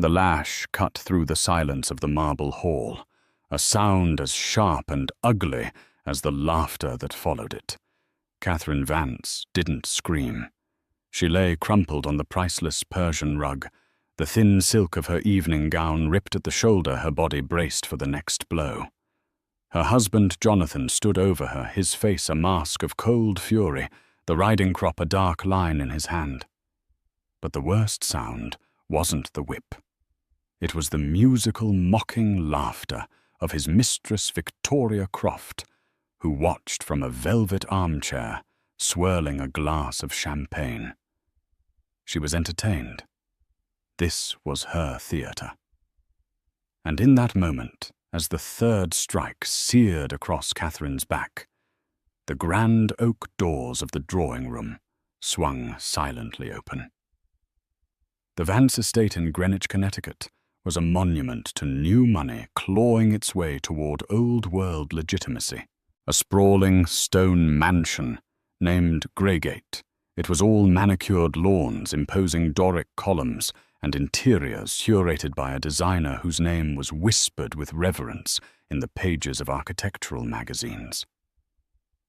The lash cut through the silence of the marble hall, a sound as sharp and ugly as the laughter that followed it. Catherine Vance didn't scream. She lay crumpled on the priceless Persian rug, the thin silk of her evening gown ripped at the shoulder, her body braced for the next blow. Her husband Jonathan stood over her, his face a mask of cold fury, the riding crop a dark line in his hand. But the worst sound wasn't the whip. It was the musical, mocking laughter of his mistress Victoria Croft, who watched from a velvet armchair, swirling a glass of champagne. She was entertained. This was her theatre. And in that moment, as the third strike seared across Catherine's back, the grand oak doors of the drawing-room swung silently open. The Vance estate in Greenwich, Connecticut, was a monument to new money clawing its way toward old-world legitimacy. A sprawling stone mansion named Greygate. It was all manicured lawns, imposing Doric columns, and interiors curated by a designer whose name was whispered with reverence in the pages of architectural magazines.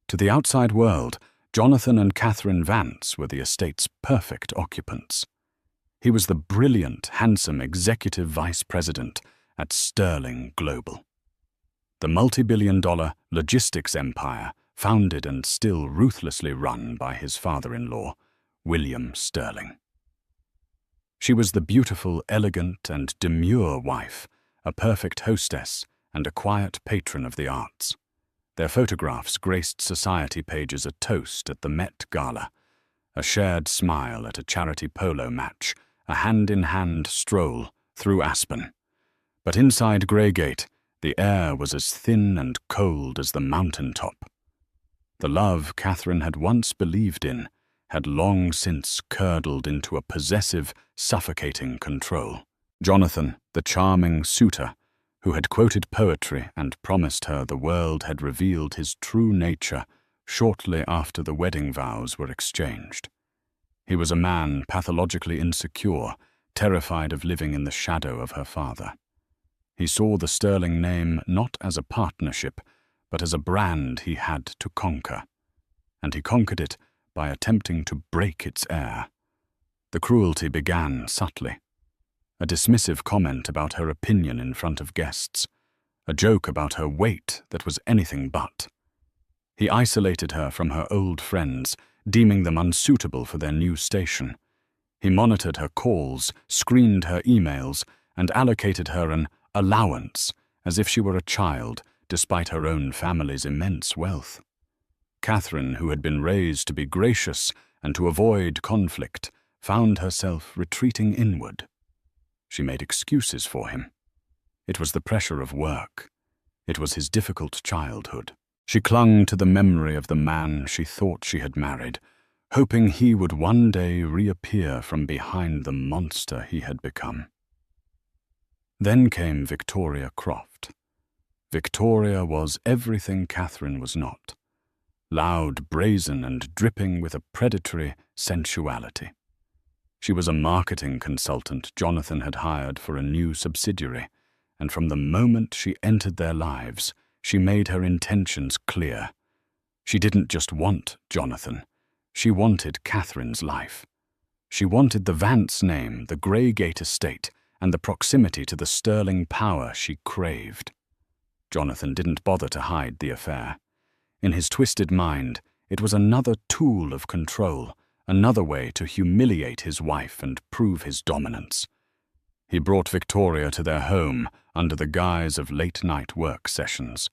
To the outside world, Jonathan and Catherine Vance were the estate's perfect occupants. He was the brilliant, handsome executive vice president at Sterling Global, the multi-billion-dollar logistics empire founded and still ruthlessly run by his father-in-law, William Sterling. She was the beautiful, elegant, and demure wife, a perfect hostess, and a quiet patron of the arts. Their photographs graced society pages, a toast at the Met Gala, a shared smile at a charity polo match, a hand-in-hand stroll through Aspen. But inside Greygate, the air was as thin and cold as the mountain-top. The love Catherine had once believed in had long since curdled into a possessive, suffocating control. Jonathan, the charming suitor, who had quoted poetry and promised her the world, had revealed his true nature shortly after the wedding vows were exchanged. He was a man pathologically insecure, terrified of living in the shadow of her father. He saw the Sterling name not as a partnership, but as a brand he had to conquer. And he conquered it by attempting to break its air. The cruelty began subtly. A dismissive comment about her opinion in front of guests, a joke about her weight that was anything but. He isolated her from her old friends, deeming them unsuitable for their new station. He monitored her calls, screened her emails, and allocated her an allowance as if she were a child, despite her own family's immense wealth. Catherine, who had been raised to be gracious and to avoid conflict, found herself retreating inward. She made excuses for him. It was the pressure of work. It was his difficult childhood. She clung to the memory of the man she thought she had married, hoping he would one day reappear from behind the monster he had become. Then came Victoria Croft. Victoria was everything Catherine was not. Loud, brazen, and dripping with a predatory sensuality. She was a marketing consultant Jonathan had hired for a new subsidiary, and from the moment she entered their lives, she made her intentions clear. She didn't just want Jonathan. She wanted Catherine's life. She wanted the Vance name, the Greygate estate, and the proximity to the sterling power she craved. Jonathan didn't bother to hide the affair. In his twisted mind, it was another tool of control, another way to humiliate his wife and prove his dominance. He brought Victoria to their home under the guise of late-night work sessions.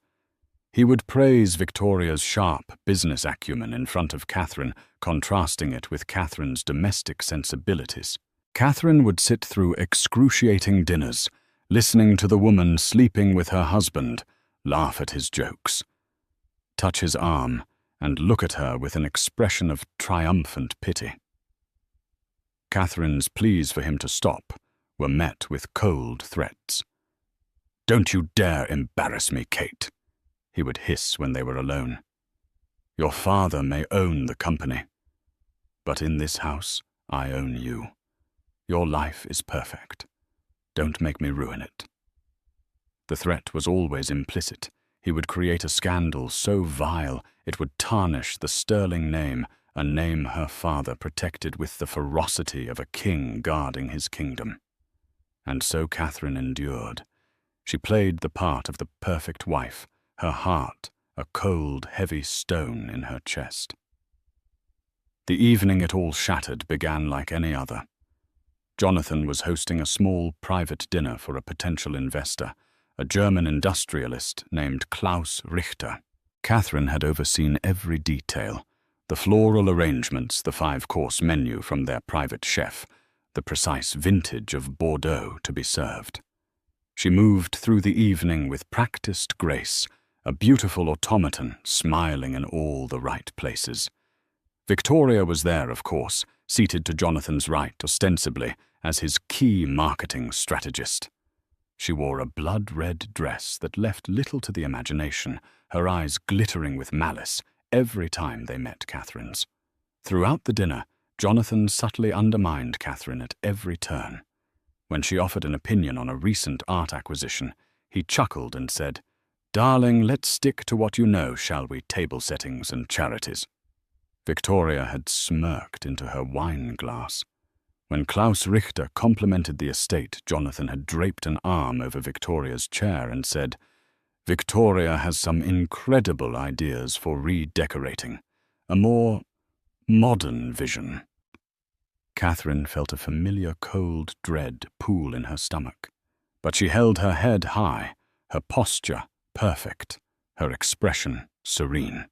He would praise Victoria's sharp business acumen in front of Catherine, contrasting it with Catherine's domestic sensibilities. Catherine would sit through excruciating dinners, listening to the woman sleeping with her husband, laugh at his jokes, touch his arm, and look at her with an expression of triumphant pity. Catherine's pleas for him to stop were met with cold threats. "Don't you dare embarrass me, Kate," he would hiss when they were alone. "Your father may own the company, but in this house I own you. Your life is perfect. Don't make me ruin it. The threat was always implicit. He would create a scandal so vile it would tarnish the sterling name, a name her father protected with the ferocity of a king guarding his kingdom. And so Catherine endured. She played the part of the perfect wife, her heart a cold, heavy stone in her chest. The evening it all shattered began like any other. Jonathan was hosting a small private dinner for a potential investor, a German industrialist named Klaus Richter. Catherine had overseen every detail, the floral arrangements, the 5-course menu from their private chef, the precise vintage of Bordeaux to be served. She moved through the evening with practiced grace, a beautiful automaton smiling in all the right places. Victoria was there, of course, seated to Jonathan's right ostensibly as his key marketing strategist. She wore a blood-red dress that left little to the imagination, her eyes glittering with malice every time they met Catherine's. Throughout the dinner, Jonathan subtly undermined Catherine at every turn. When she offered an opinion on a recent art acquisition, he chuckled and said, "Darling, let's stick to what you know, shall we, table settings and charities." Victoria had smirked into her wine glass. When Klaus Richter complimented the estate, Jonathan had draped an arm over Victoria's chair and said, "Victoria has some incredible ideas for redecorating, a more modern vision." Catherine felt a familiar cold dread pool in her stomach, but she held her head high, her posture perfect, her expression serene.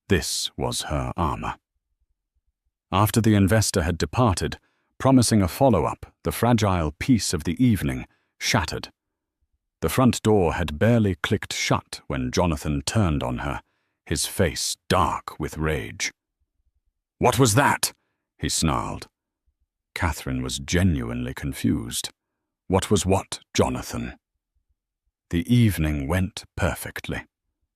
This was her armor. After the investor had departed, promising a follow-up, the fragile peace of the evening shattered. The front door had barely clicked shut when Jonathan turned on her, his face dark with rage. "What was that?" he snarled. Catherine was genuinely confused. What was what, Jonathan? The evening went perfectly.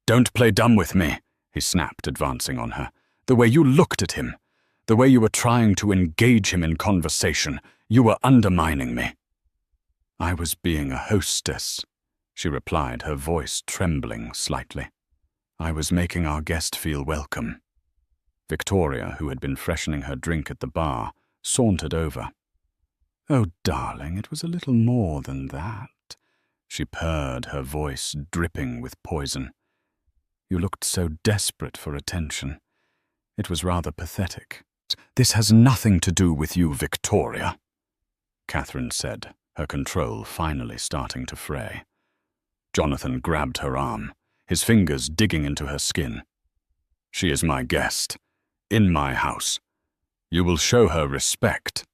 "Don't play dumb with me," he snapped, advancing on her. "The way you looked at him, the way you were trying to engage him in conversation, you were undermining me." "I was being a hostess," she replied, her voice trembling slightly. "I was making our guest feel welcome." Victoria, who had been freshening her drink at the bar, sauntered over. "Oh, darling, it was a little more than that," she purred, her voice dripping with poison. "You looked so desperate for attention. It was rather pathetic." "This has nothing to do with you, Victoria," Catherine said, her control finally starting to fray. Jonathan grabbed her arm, his fingers digging into her skin. "She is my guest, in my house. You will show her respect."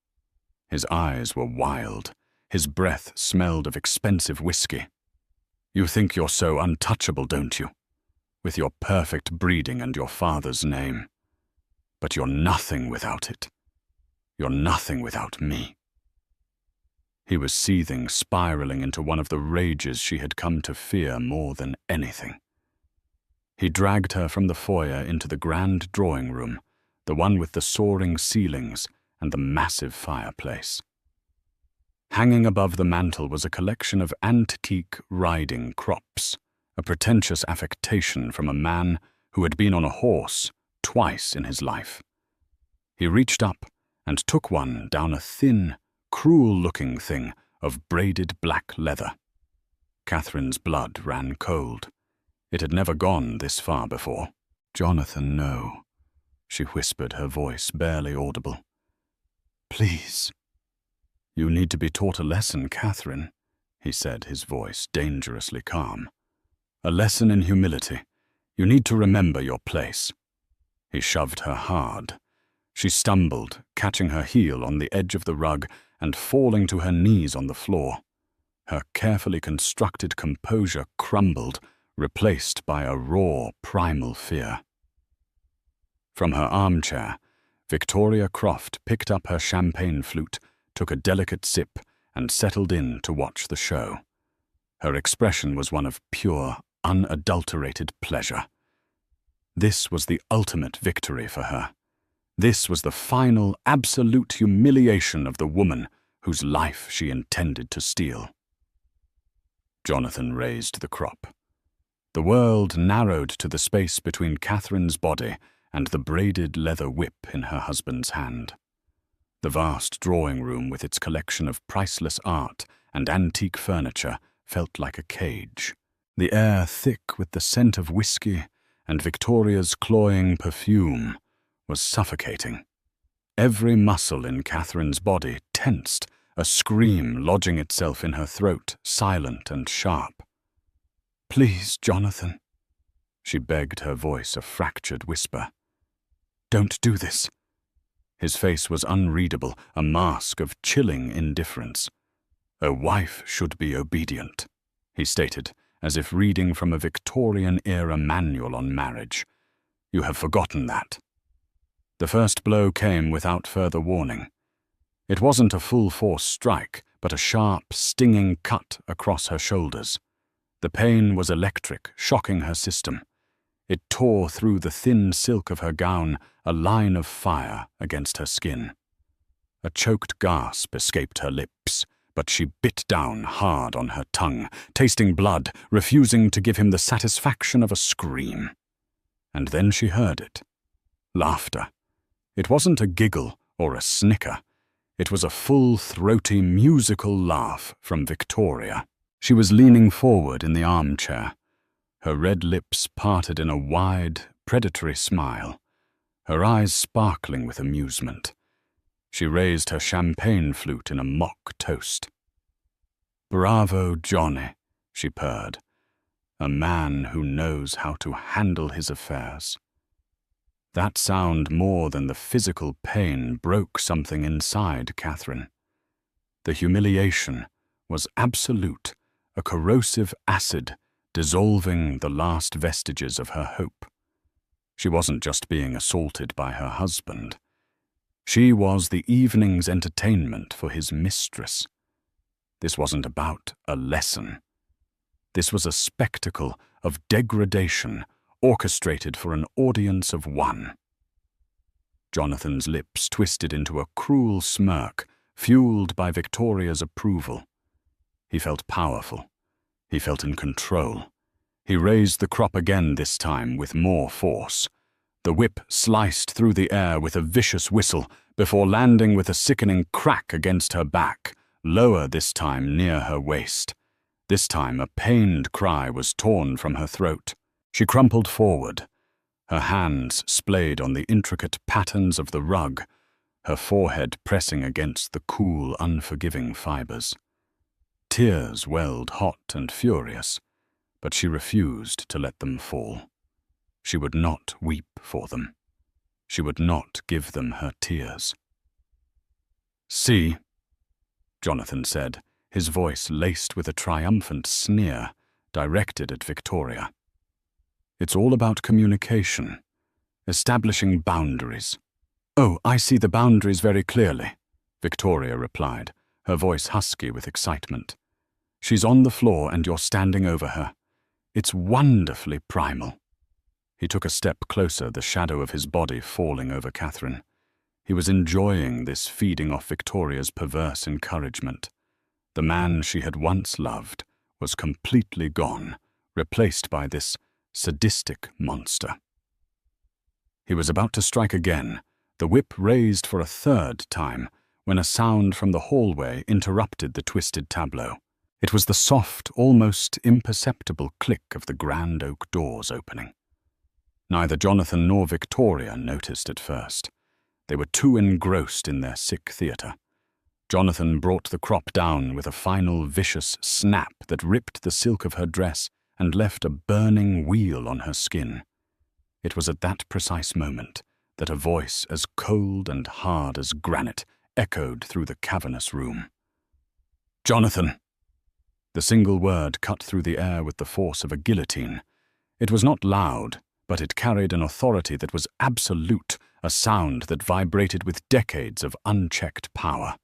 His eyes were wild. His breath smelled of expensive whiskey. "You think you're so untouchable, don't you? With your perfect breeding and your father's name. But you're nothing without it. You're nothing without me." He was seething, spiraling into one of the rages she had come to fear more than anything. He dragged her from the foyer into the grand drawing room, the one with the soaring ceilings and the massive fireplace. Hanging above the mantel was a collection of antique riding crops, a pretentious affectation from a man who had been on a horse twice in his life. He reached up and took one down a thin, cruel-looking thing of braided black leather. Catherine's blood ran cold. It had never gone this far before. "Jonathan, no," she whispered, her voice barely audible. "Please." "You need to be taught a lesson, Catherine," he said, his voice dangerously calm. "A lesson in humility. You need to remember your place." He shoved her hard. She stumbled, catching her heel on the edge of the rug and falling to her knees on the floor. Her carefully constructed composure crumbled, replaced by a raw, primal fear. From her armchair, Victoria Croft picked up her champagne flute, took a delicate sip, and settled in to watch the show. Her expression was one of pure, unadulterated pleasure. This was the ultimate victory for her. This was the final, absolute humiliation of the woman whose life she intended to steal. Jonathan raised the crop. The world narrowed to the space between Catherine's body and the braided leather whip in her husband's hand. The vast drawing room with its collection of priceless art and antique furniture felt like a cage, the air thick with the scent of whiskey and Victoria's cloying perfume was suffocating. Every muscle in Catherine's body tensed, a scream lodging itself in her throat, silent and sharp. "Please, Jonathan," she begged, her voice a fractured whisper. "Don't do this." His face was unreadable, a mask of chilling indifference. "A wife should be obedient," he stated, as if reading from a Victorian-era manual on marriage. "You have forgotten that." The first blow came without further warning. It wasn't a full-force strike, but a sharp, stinging cut across her shoulders. The pain was electric, shocking her system. It tore through the thin silk of her gown, a line of fire against her skin. A choked gasp escaped her lips, but she bit down hard on her tongue, tasting blood, refusing to give him the satisfaction of a scream. And then she heard it. Laughter. It wasn't a giggle or a snicker. It was a full, throaty, musical laugh from Victoria. She was leaning forward in the armchair, her red lips parted in a wide, predatory smile, her eyes sparkling with amusement. She raised her champagne flute in a mock toast. "Bravo, Johnny," she purred. "A man who knows how to handle his affairs." That sound, more than the physical pain, broke something inside Catherine. The humiliation was absolute, a corrosive acid dissolving the last vestiges of her hope. She wasn't just being assaulted by her husband. She was the evening's entertainment for his mistress. This wasn't about a lesson. This was a spectacle of degradation orchestrated for an audience of one. Jonathan's lips twisted into a cruel smirk, fueled by Victoria's approval. He felt powerful. He felt in control. He raised the crop again, this time with more force. The whip sliced through the air with a vicious whistle before landing with a sickening crack against her back, lower this time near her waist. This time a pained cry was torn from her throat. She crumpled forward, her hands splayed on the intricate patterns of the rug, her forehead pressing against the cool, unforgiving fibers. Tears welled hot and furious, but she refused to let them fall. She would not weep for them. She would not give them her tears. "See," Jonathan said, his voice laced with a triumphant sneer directed at Victoria. "It's all about communication, establishing boundaries." "Oh, I see the boundaries very clearly," Victoria replied, her voice husky with excitement. "She's on the floor and you're standing over her. It's wonderfully primal." He took a step closer, the shadow of his body falling over Catherine. He was enjoying this feeding off Victoria's perverse encouragement. The man she had once loved was completely gone, replaced by this sadistic monster. He was about to strike again, the whip raised for a third time, when a sound from the hallway interrupted the twisted tableau. It was the soft, almost imperceptible click of the grand oak doors opening. Neither Jonathan nor Victoria noticed at first. They were too engrossed in their sick theatre. Jonathan brought the crop down with a final vicious snap that ripped the silk of her dress and left a burning weal on her skin. It was at that precise moment that a voice as cold and hard as granite echoed through the cavernous room. "Jonathan!" The single word cut through the air with the force of a guillotine. It was not loud, but it carried an authority that was absolute, a sound that vibrated with decades of unchecked power.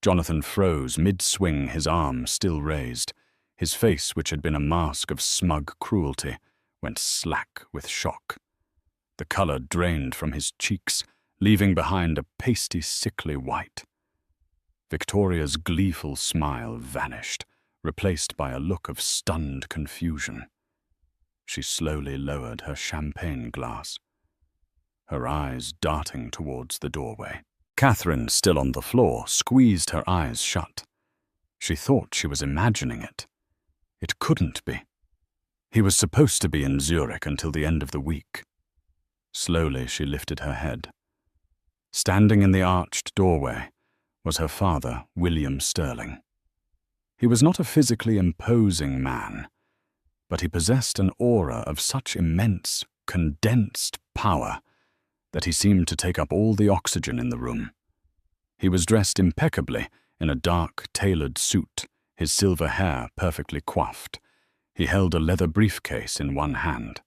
Jonathan froze mid-swing, his arm still raised. His face, which had been a mask of smug cruelty, went slack with shock. The color drained from his cheeks, leaving behind a pasty, sickly white. Victoria's gleeful smile vanished, replaced by a look of stunned confusion. She slowly lowered her champagne glass, her eyes darting towards the doorway. Catherine, still on the floor, squeezed her eyes shut. She thought she was imagining it. It couldn't be. He was supposed to be in Zurich until the end of the week. Slowly she lifted her head. Standing in the arched doorway was her father, William Sterling. He was not a physically imposing man, but he possessed an aura of such immense, condensed power that he seemed to take up all the oxygen in the room. He was dressed impeccably in a dark, tailored suit, his silver hair perfectly coiffed. He held a leather briefcase in one hand,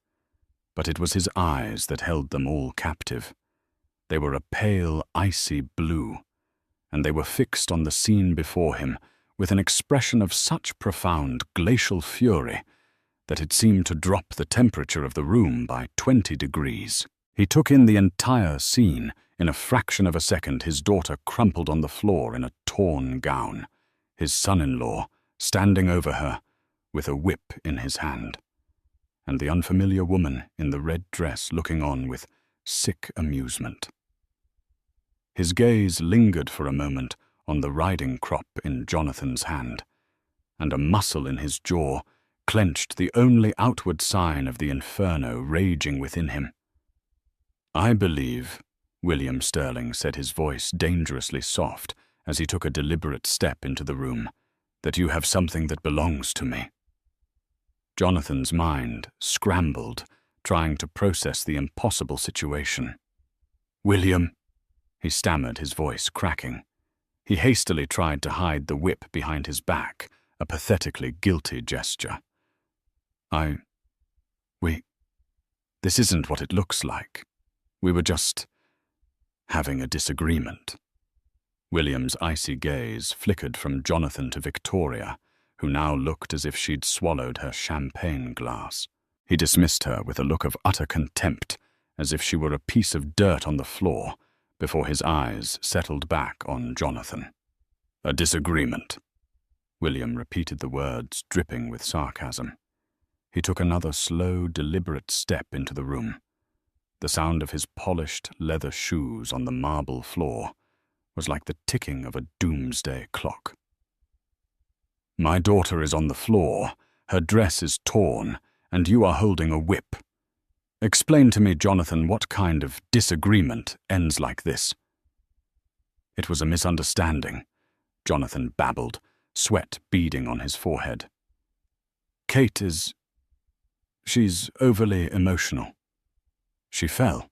but it was his eyes that held them all captive. They were a pale, icy blue, and they were fixed on the scene before him with an expression of such profound glacial fury that it seemed to drop the temperature of the room by 20 degrees. He took in the entire scene. In a fraction of a second, his daughter crumpled on the floor in a torn gown, his son-in-law standing over her with a whip in his hand, and the unfamiliar woman in the red dress looking on with sick amusement. His gaze lingered for a moment on the riding crop in Jonathan's hand, and a muscle in his jaw clenched the only outward sign of the inferno raging within him. "I believe," William Sterling said, his voice dangerously soft as he took a deliberate step into the room, "that you have something that belongs to me." Jonathan's mind scrambled, trying to process the impossible situation. "William," he stammered, his voice cracking. He hastily tried to hide the whip behind his back, a pathetically guilty gesture. This isn't what it looks like. We were just having a disagreement." William's icy gaze flickered from Jonathan to Victoria, who now looked as if she'd swallowed her champagne glass. He dismissed her with a look of utter contempt, as if she were a piece of dirt on the floor, before his eyes settled back on Jonathan. "A disagreement." William repeated the words, dripping with sarcasm. He took another slow, deliberate step into the room. The sound of his polished leather shoes on the marble floor was like the ticking of a doomsday clock. "My daughter is on the floor, her dress is torn, and you are holding a whip. Explain to me, Jonathan, what kind of disagreement ends like this?" "It was a misunderstanding," Jonathan babbled, sweat beading on his forehead. "Kate she's overly emotional. She fell."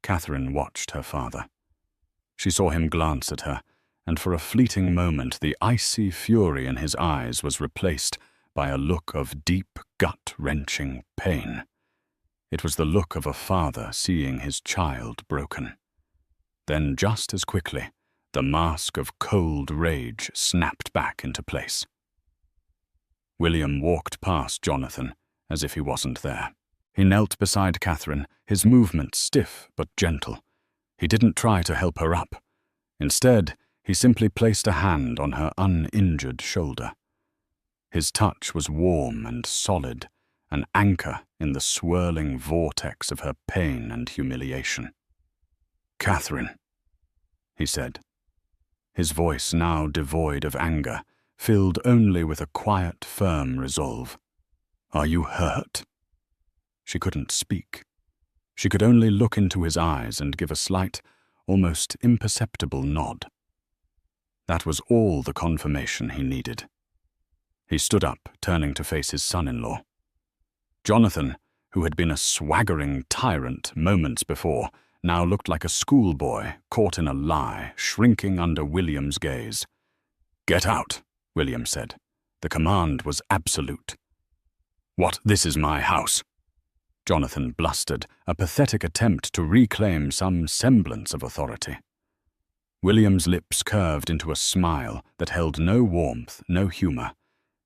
Catherine watched her father. She saw him glance at her, and for a fleeting moment the icy fury in his eyes was replaced by a look of deep, gut-wrenching pain. It was the look of a father seeing his child broken. Then, just as quickly, the mask of cold rage snapped back into place. William walked past Jonathan as if he wasn't there. He knelt beside Catherine, his movement stiff but gentle. He didn't try to help her up. Instead, he simply placed a hand on her uninjured shoulder. His touch was warm and solid, an anchor in the swirling vortex of her pain and humiliation. "Catherine," he said, his voice now devoid of anger, filled only with a quiet, firm resolve. "Are you hurt?" She couldn't speak. She could only look into his eyes and give a slight, almost imperceptible nod. That was all the confirmation he needed. He stood up, turning to face his son-in-law. Jonathan, who had been a swaggering tyrant moments before, now looked like a schoolboy caught in a lie, shrinking under William's gaze. "Get out," William said. The command was absolute. "What? This is my house," Jonathan blustered, a pathetic attempt to reclaim some semblance of authority. William's lips curved into a smile that held no warmth, no humor.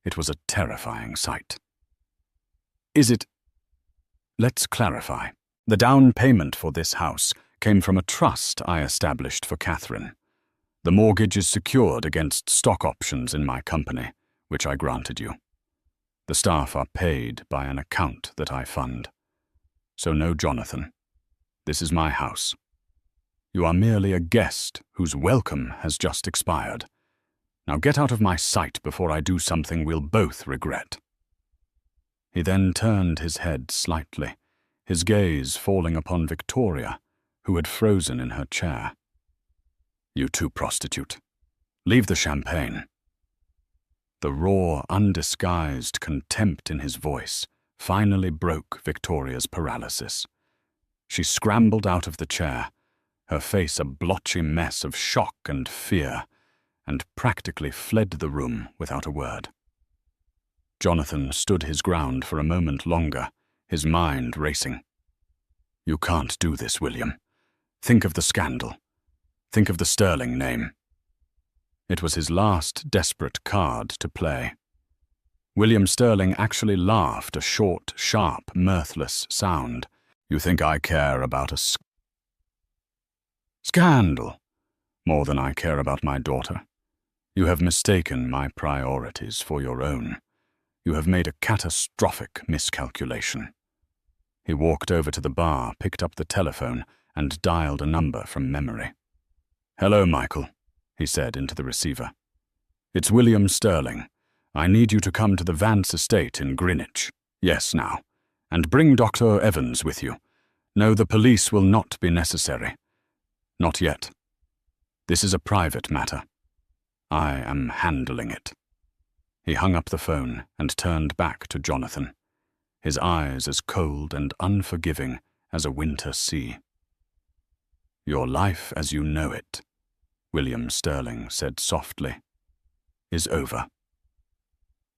It was a terrifying sight. Let's clarify. The down payment for this house came from a trust I established for Catherine. The mortgage is secured against stock options in my company, which I granted you. The staff are paid by an account that I fund. So no Jonathan. This is my house. You are merely a guest whose welcome has just expired. Now get out of my sight before I do something we'll both regret." He then turned his head slightly, his gaze falling upon Victoria, who had frozen in her chair. "You too, prostitute. Leave the champagne." The raw, undisguised contempt in his voice finally broke Victoria's paralysis. She scrambled out of the chair, her face a blotchy mess of shock and fear, and practically fled the room without a word. Jonathan stood his ground for a moment longer, his mind racing. "You can't do this, William. Think of the scandal. Think of the Sterling name." It was his last desperate card to play. William Sterling actually laughed, a short, sharp, mirthless sound. "You think I care about a scandal more than I care about my daughter? You have mistaken my priorities for your own. You have made a catastrophic miscalculation." He walked over to the bar, picked up the telephone, and dialed a number from memory. "Hello, Michael," he said into the receiver. "It's William Sterling. I need you to come to the Vance estate in Greenwich. Yes, now. And bring Dr. Evans with you. No, the police will not be necessary. Not yet. This is a private matter. I am handling it." He hung up the phone and turned back to Jonathan, his eyes as cold and unforgiving as a winter sea. "Your life as you know it," William Sterling said softly, "is over."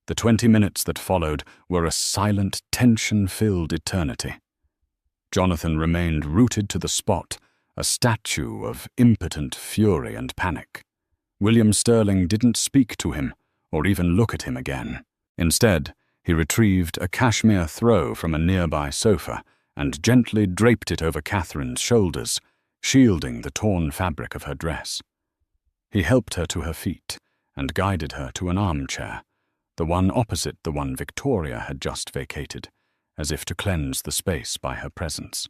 The 20 minutes that followed were a silent, tension-filled eternity. Jonathan remained rooted to the spot, a statue of impotent fury and panic. William Sterling didn't speak to him or even look at him again. Instead, he retrieved a cashmere throw from a nearby sofa and gently draped it over Catherine's shoulders, shielding the torn fabric of her dress. He helped her to her feet and guided her to an armchair, the one opposite the one Victoria had just vacated, as if to cleanse the space by her presence.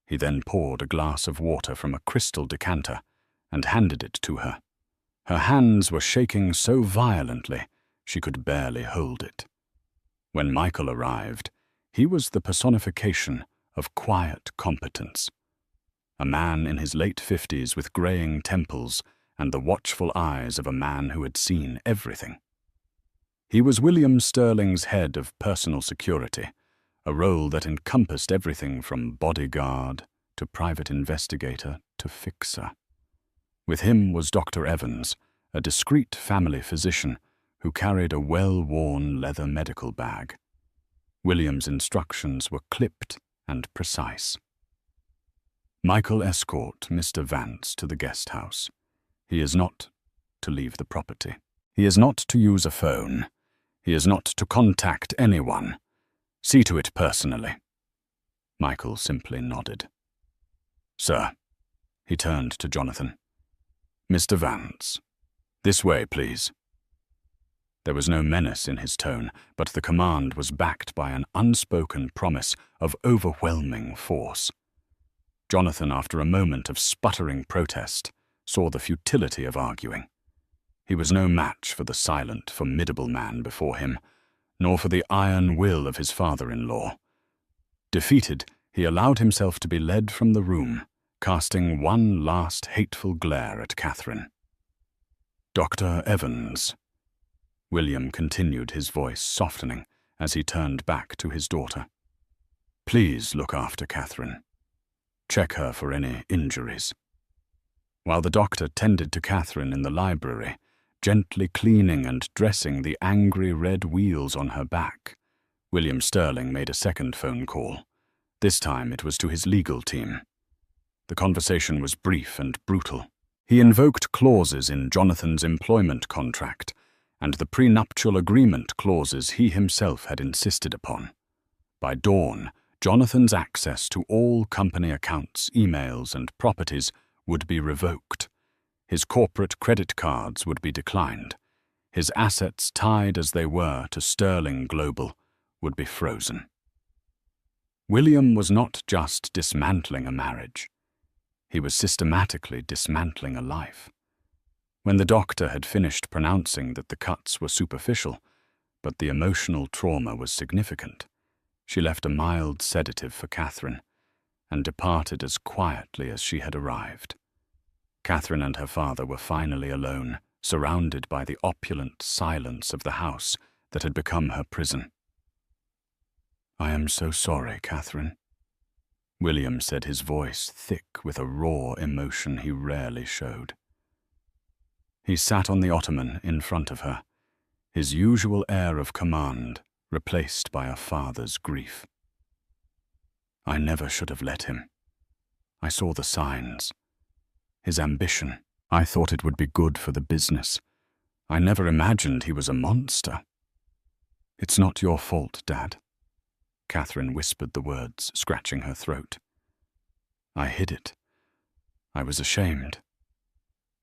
He then poured a glass of water from a crystal decanter and handed it to her. Her hands were shaking so violently she could barely hold it. When Michael arrived, he was the personification of quiet competence. A man in his late 50s with graying temples and the watchful eyes of a man who had seen everything. He was William Sterling's head of personal security, a role that encompassed everything from bodyguard to private investigator to fixer. With him was Dr. Evans, a discreet family physician who carried a well-worn leather medical bag. William's instructions were clipped and precise. "Michael, escort Mr. Vance to the guest house. He is not to leave the property. He is not to use a phone. He is not to contact anyone. See to it personally." Michael simply nodded. "Sir," he turned to Jonathan. "Mr. Vance, this way, please." There was no menace in his tone, but the command was backed by an unspoken promise of overwhelming force. Jonathan, after a moment of sputtering protest, saw the futility of arguing. He was no match for the silent, formidable man before him, nor for the iron will of his father-in-law. Defeated, he allowed himself to be led from the room, casting one last hateful glare at Catherine. "Dr. Evans," William continued, his voice softening as he turned back to his daughter. "Please look after Catherine. Check her for any injuries." While the doctor tended to Catherine in the library, gently cleaning and dressing the angry red wheals on her back, William Sterling made a second phone call. This time it was to his legal team. The conversation was brief and brutal. He invoked clauses in Jonathan's employment contract and the prenuptial agreement clauses he himself had insisted upon. By dawn, Jonathan's access to all company accounts, emails, and properties would be revoked. His corporate credit cards would be declined. His assets, tied as they were to Sterling Global, would be frozen. William was not just dismantling a marriage. He was systematically dismantling a life. When the doctor had finished pronouncing that the cuts were superficial, but the emotional trauma was significant, she left a mild sedative for Catherine and departed as quietly as she had arrived. Catherine and her father were finally alone, surrounded by the opulent silence of the house that had become her prison. "I am so sorry, Catherine," William said, his voice thick with a raw emotion he rarely showed. He sat on the ottoman in front of her, his usual air of command replaced by a father's grief. "I never should have let him. I saw the signs. His ambition. I thought it would be good for the business. I never imagined he was a monster." "It's not your fault, Dad." Catherine whispered the words, scratching her throat. "I hid it. I was ashamed."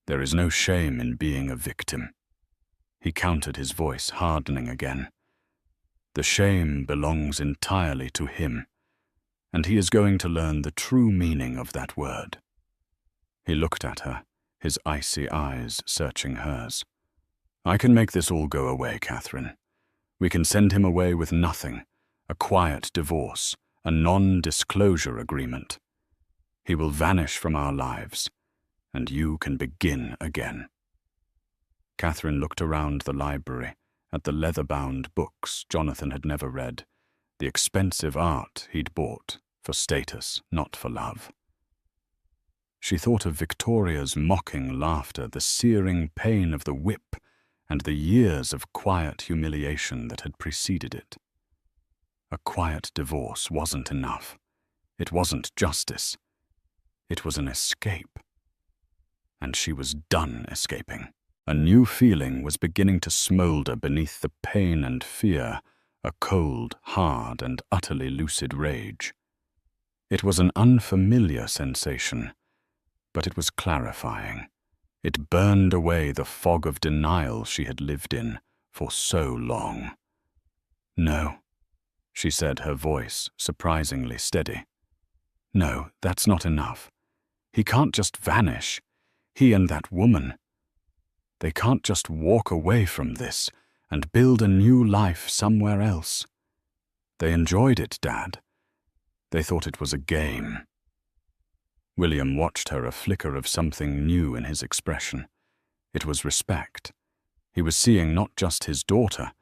"There is no shame in being a victim." He countered, his voice hardening again. "The shame belongs entirely to him, and he is going to learn the true meaning of that word." He looked at her, his icy eyes searching hers. "I can make this all go away, Catherine. We can send him away with nothing, a quiet divorce, a non-disclosure agreement. He will vanish from our lives, and you can begin again." Catherine looked around the library, at the leather-bound books Jonathan had never read, the expensive art he'd bought for status, not for love. She thought of Victoria's mocking laughter, the searing pain of the whip, and the years of quiet humiliation that had preceded it. A quiet divorce wasn't enough. It wasn't justice. It was an escape. And she was done escaping. A new feeling was beginning to smolder beneath the pain and fear, a cold, hard, and utterly lucid rage. It was an unfamiliar sensation, but it was clarifying. It burned away the fog of denial she had lived in for so long. "No," she said, her voice surprisingly steady. "No, that's not enough. He can't just vanish. He and that woman. They can't just walk away from this and build a new life somewhere else. They enjoyed it, Dad. They thought it was a game." William watched her, a flicker of something new in his expression. It was respect. He was seeing not just his daughter,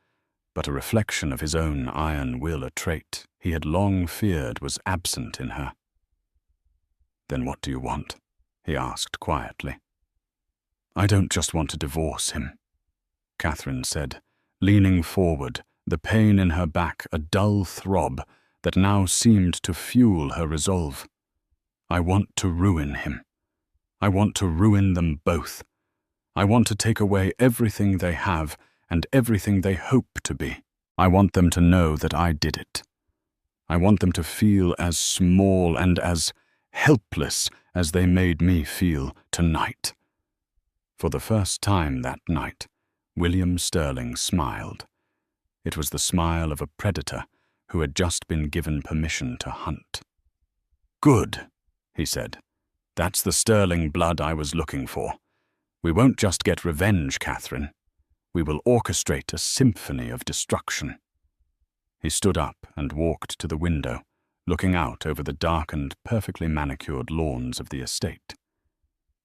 but a reflection of his own iron will, a trait he had long feared was absent in her. "Then what do you want?" he asked quietly. "I don't just want to divorce him," Catherine said, leaning forward, the pain in her back a dull throb that now seemed to fuel her resolve. "I want to ruin him. I want to ruin them both. I want to take away everything they have and everything they hope to be. I want them to know that I did it. I want them to feel as small and as helpless as they made me feel tonight." For the first time that night, William Sterling smiled. It was the smile of a predator who had just been given permission to hunt. "Good," he said. "That's the Sterling blood I was looking for. We won't just get revenge, Catherine. We will orchestrate a symphony of destruction." He stood up and walked to the window, looking out over the darkened, perfectly manicured lawns of the estate.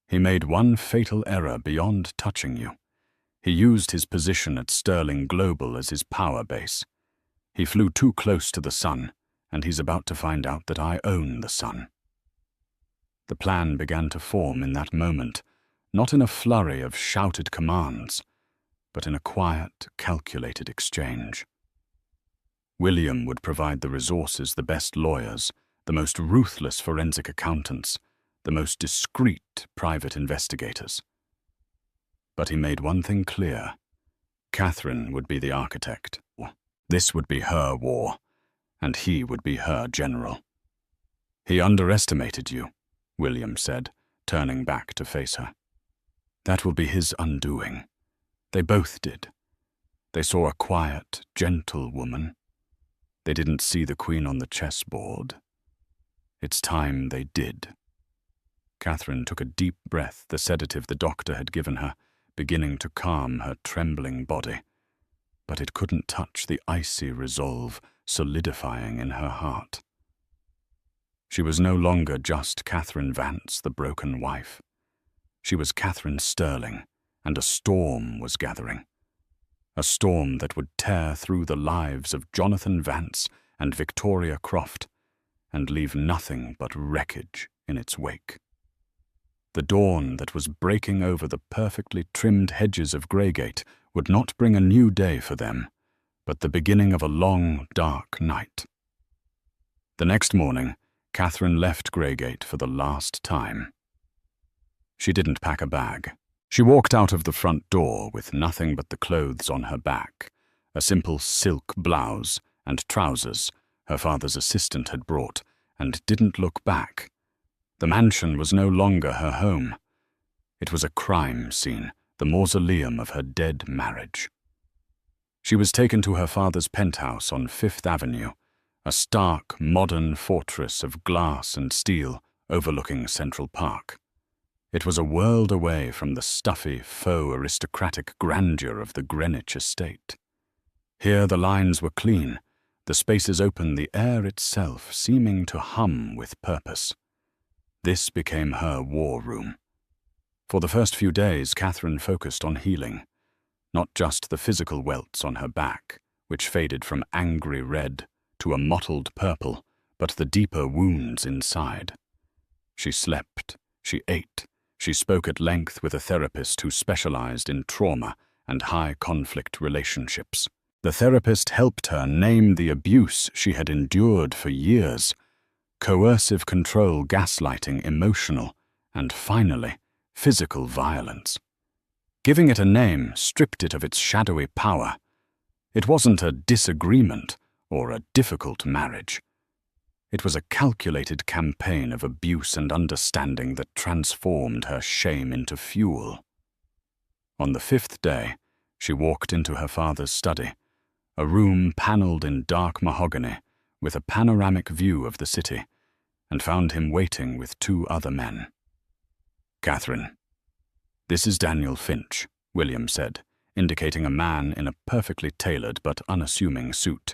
He made one fatal error beyond touching you. He used his position at Sterling Global as his power base. He flew too close to the sun, and he's about to find out that I own the sun. The plan began to form in that moment, not in a flurry of shouted commands, but in a quiet, calculated exchange. William would provide the resources, the best lawyers, the most ruthless forensic accountants, the most discreet private investigators. But he made one thing clear. Catherine would be the architect. This would be her war, and he would be her general. "He underestimated you," William said, turning back to face her. That will be his undoing. They both did. They saw a quiet, gentle woman. They didn't see the queen on the chessboard. It's time they did. Catherine took a deep breath, the sedative the doctor had given her, beginning to calm her trembling body. But it couldn't touch the icy resolve solidifying in her heart. She was no longer just Catherine Vance, the broken wife. She was Catherine Sterling, and a storm was gathering. A storm that would tear through the lives of Jonathan Vance and Victoria Croft, and leave nothing but wreckage in its wake. The dawn that was breaking over the perfectly trimmed hedges of Greygate would not bring a new day for them, but the beginning of a long, dark night. The next morning, Catherine left Greygate for the last time. She didn't pack a bag. She walked out of the front door with nothing but the clothes on her back, a simple silk blouse and trousers her father's assistant had brought, and didn't look back. The mansion was no longer her home. It was a crime scene, the mausoleum of her dead marriage. She was taken to her father's penthouse on Fifth Avenue, a stark, modern fortress of glass and steel overlooking Central Park. It was a world away from the stuffy, faux aristocratic grandeur of the Greenwich estate. Here the lines were clean, the spaces open, the air itself seeming to hum with purpose. This became her war room. For the first few days, Catherine focused on healing, not just the physical welts on her back, which faded from angry red to a mottled purple, but the deeper wounds inside. She slept, she ate, she spoke at length with a therapist who specialized in trauma and high-conflict relationships. The therapist helped her name the abuse she had endured for years: coercive control, gaslighting, emotional, and finally, physical violence. Giving it a name stripped it of its shadowy power. It wasn't a disagreement or a difficult marriage. It was a calculated campaign of abuse and understanding that transformed her shame into fuel. On the 5th day, she walked into her father's study, a room panelled in dark mahogany with a panoramic view of the city, and found him waiting with 2 other men. "Catherine, this is Daniel Finch," William said, indicating a man in a perfectly tailored but unassuming suit.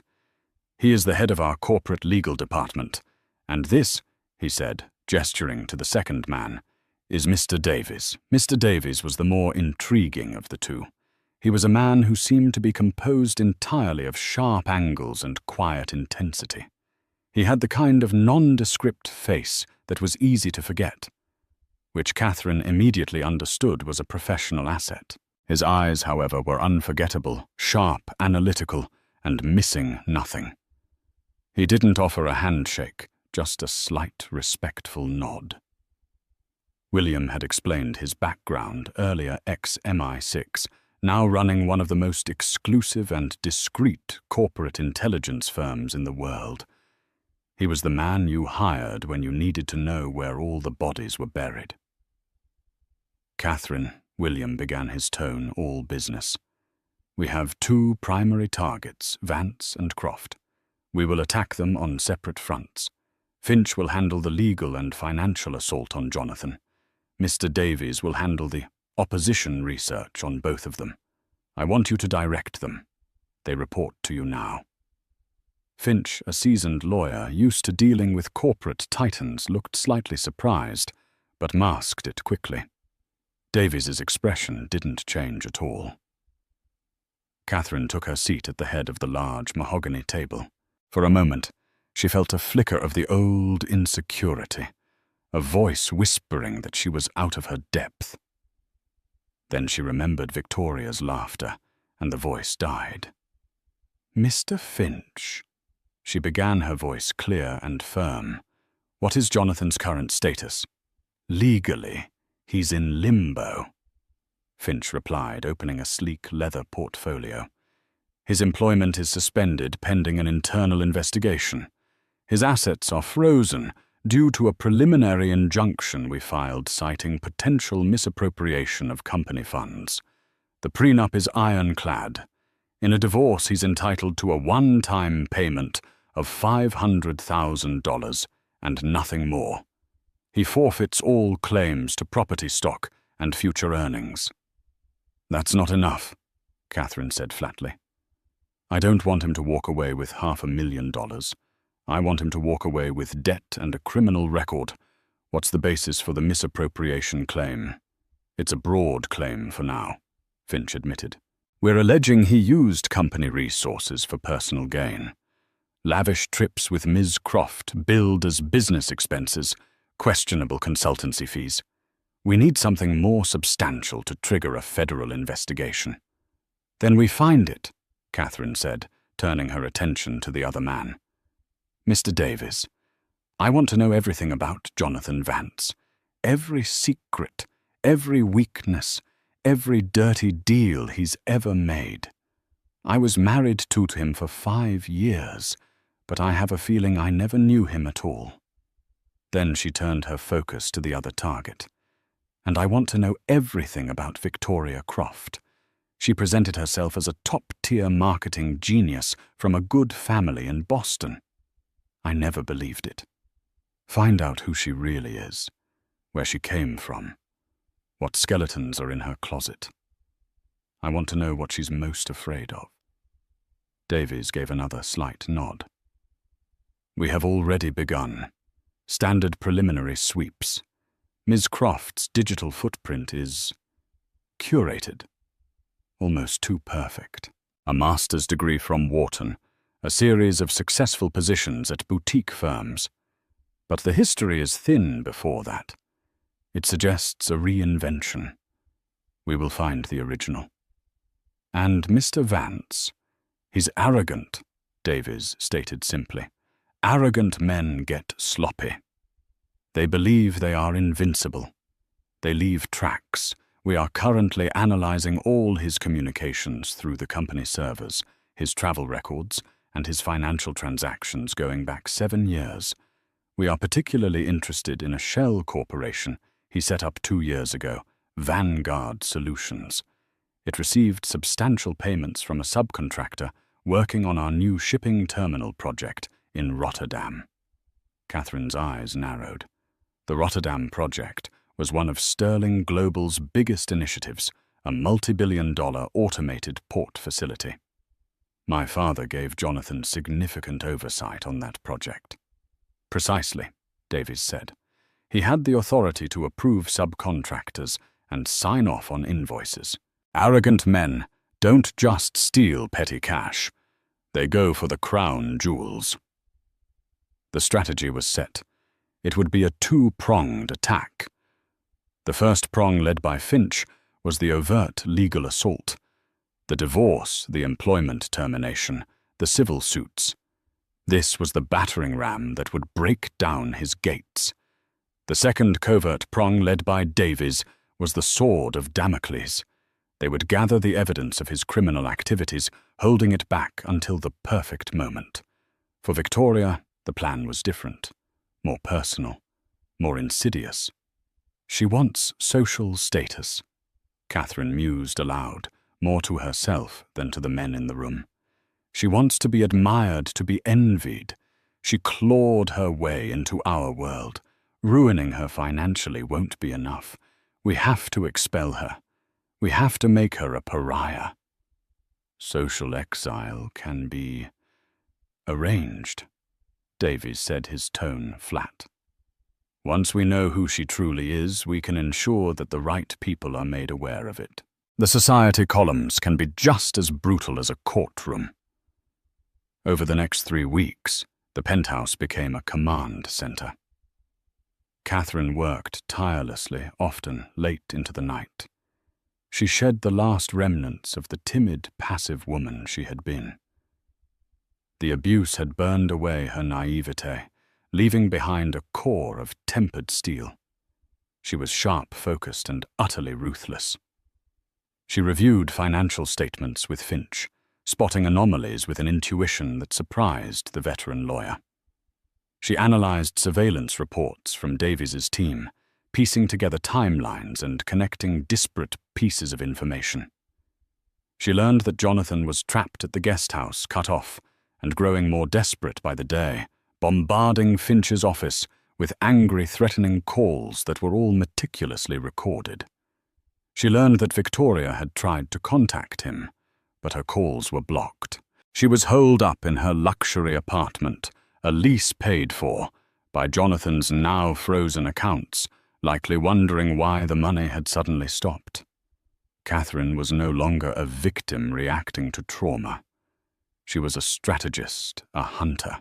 "He is the head of our corporate legal department, and this," he said, gesturing to the second man, "is Mr. Davies." Mr. Davies was the more intriguing of the two. He was a man who seemed to be composed entirely of sharp angles and quiet intensity. He had the kind of nondescript face that was easy to forget, which Catherine immediately understood was a professional asset. His eyes, however, were unforgettable, sharp, analytical, and missing nothing. He didn't offer a handshake, just a slight, respectful nod. William had explained his background, earlier ex-MI6, now running one of the most exclusive and discreet corporate intelligence firms in the world. He was the man you hired when you needed to know where all the bodies were buried. "Catherine," William began his tone all business, "we have 2 primary targets, Vance and Croft. We will attack them on separate fronts. Finch will handle the legal and financial assault on Jonathan. Mr. Davies will handle the opposition research on both of them. I want you to direct them. They report to you now." Finch, a seasoned lawyer used to dealing with corporate titans, looked slightly surprised, but masked it quickly. Davies's expression didn't change at all. Catherine took her seat at the head of the large mahogany table. For a moment, she felt a flicker of the old insecurity, a voice whispering that she was out of her depth. Then she remembered Victoria's laughter, and the voice died. "Mr. Finch," she began, her voice clear and firm. "What is Jonathan's current status?" "Legally, he's in limbo," Finch replied, opening a sleek leather portfolio. "His employment is suspended pending an internal investigation. His assets are frozen due to a preliminary injunction we filed citing potential misappropriation of company funds. The prenup is ironclad. In a divorce, he's entitled to a one-time payment of $500,000 and nothing more. He forfeits all claims to property stock and future earnings. That's not enough, Catherine said flatly. I don't want him to walk away with $500,000. I want him to walk away with debt and a criminal record. What's the basis for the misappropriation claim? It's a broad claim for now, Finch admitted. We're alleging he used company resources for personal gain. Lavish trips with Ms. Croft billed as business expenses, questionable consultancy fees. We need something more substantial to trigger a federal investigation. Then we find it, Catherine said, turning her attention to the other man. Mr. Davies, I want to know everything about Jonathan Vance. Every secret, every weakness, every dirty deal he's ever made. I was married to him for 5 years, but I have a feeling I never knew him at all. Then she turned her focus to the other target. And I want to know everything about Victoria Croft. She presented herself as a top-tier marketing genius from a good family in Boston. I never believed it. Find out who she really is, where she came from, what skeletons are in her closet. I want to know what she's most afraid of. Davies gave another slight nod. We have already begun. Standard preliminary sweeps. Ms. Croft's digital footprint is curated. Almost too perfect. A master's degree from Wharton, a series of successful positions at boutique firms. But the history is thin before that. It suggests a reinvention. We will find the original. And Mr. Vance, he's arrogant, Davies stated simply. Arrogant men get sloppy. They believe they are invincible. They leave tracks. We are currently analyzing all his communications through the company servers, his travel records, and his financial transactions going back 7 years. We are particularly interested in a shell corporation he set up 2 years ago, Vanguard Solutions. It received substantial payments from a subcontractor working on our new shipping terminal project in Rotterdam. Catherine's eyes narrowed. The Rotterdam project was one of Sterling Global's biggest initiatives, a multi-billion-dollar automated port facility. My father gave Jonathan significant oversight on that project. Precisely, Davies said. He had the authority to approve subcontractors and sign off on invoices. Arrogant men don't just steal petty cash. They go for the crown jewels. The strategy was set. It would be a two-pronged attack. The first prong, led by Finch, was the overt legal assault. The divorce, the employment termination, the civil suits. This was the battering ram that would break down his gates. The second covert prong, led by Davies, was the sword of Damocles. They would gather the evidence of his criminal activities, holding it back until the perfect moment. For Victoria, the plan was different, more personal, more insidious. She wants social status, Catherine mused aloud, more to herself than to the men in the room. She wants to be admired, to be envied. She clawed her way into our world. Ruining her financially won't be enough. We have to expel her. We have to make her a pariah. Social exile can be arranged, Davies said, his tone flat. Once we know who she truly is, we can ensure that the right people are made aware of it. The society columns can be just as brutal as a courtroom. Over the next 3 weeks, the penthouse became a command center. Catherine worked tirelessly, often late into the night. She shed the last remnants of the timid, passive woman she had been. The abuse had burned away her naivete, leaving behind a core of tempered steel. She was sharp-focused and utterly ruthless. She reviewed financial statements with Finch, spotting anomalies with an intuition that surprised the veteran lawyer. She analyzed surveillance reports from Davies's team, piecing together timelines and connecting disparate pieces of information. She learned that Jonathan was trapped at the guest house, cut off, and growing more desperate by the day, bombarding Finch's office with angry, threatening calls that were all meticulously recorded. She learned that Victoria had tried to contact him, but her calls were blocked. She was holed up in her luxury apartment, a lease paid for, by Jonathan's now frozen accounts, likely wondering why the money had suddenly stopped. Catherine was no longer a victim reacting to trauma. She was a strategist, a hunter.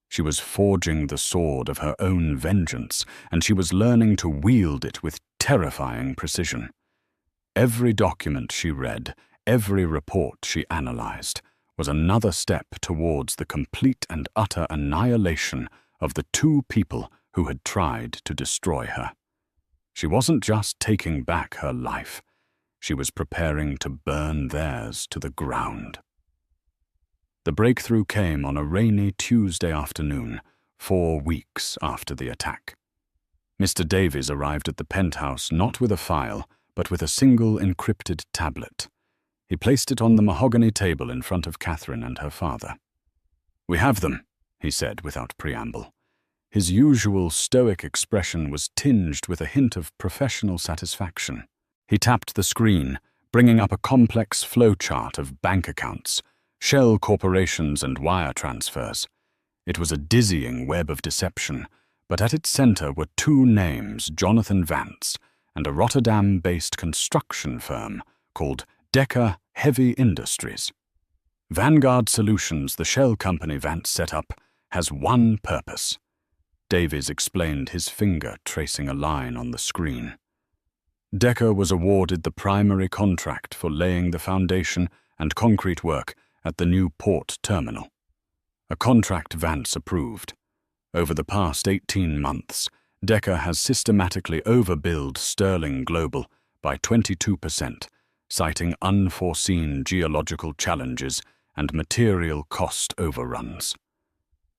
She was forging the sword of her own vengeance, and she was learning to wield it with terrifying precision. Every document she read, every report she analyzed, was another step towards the complete and utter annihilation of the two people who had tried to destroy her. She wasn't just taking back her life, she was preparing to burn theirs to the ground. The breakthrough came on a rainy Tuesday afternoon, 4 weeks after the attack. Mr. Davies arrived at the penthouse not with a file, but with a single encrypted tablet. He placed it on the mahogany table in front of Catherine and her father. "We have them," he said without preamble. His usual stoic expression was tinged with a hint of professional satisfaction. He tapped the screen, bringing up a complex flowchart of bank accounts, shell corporations and wire transfers. It was a dizzying web of deception, but at its center were 2 names, Jonathan Vance, and a Rotterdam-based construction firm called Decker Heavy Industries. Vanguard Solutions, the shell company Vance set up, has one purpose. Davies explained, his finger tracing a line on the screen. Decker was awarded the primary contract for laying the foundation and concrete work at the new port terminal. A contract Vance approved. Over the past 18 months, Decker has systematically overbilled Sterling Global by 22%, citing unforeseen geological challenges and material cost overruns.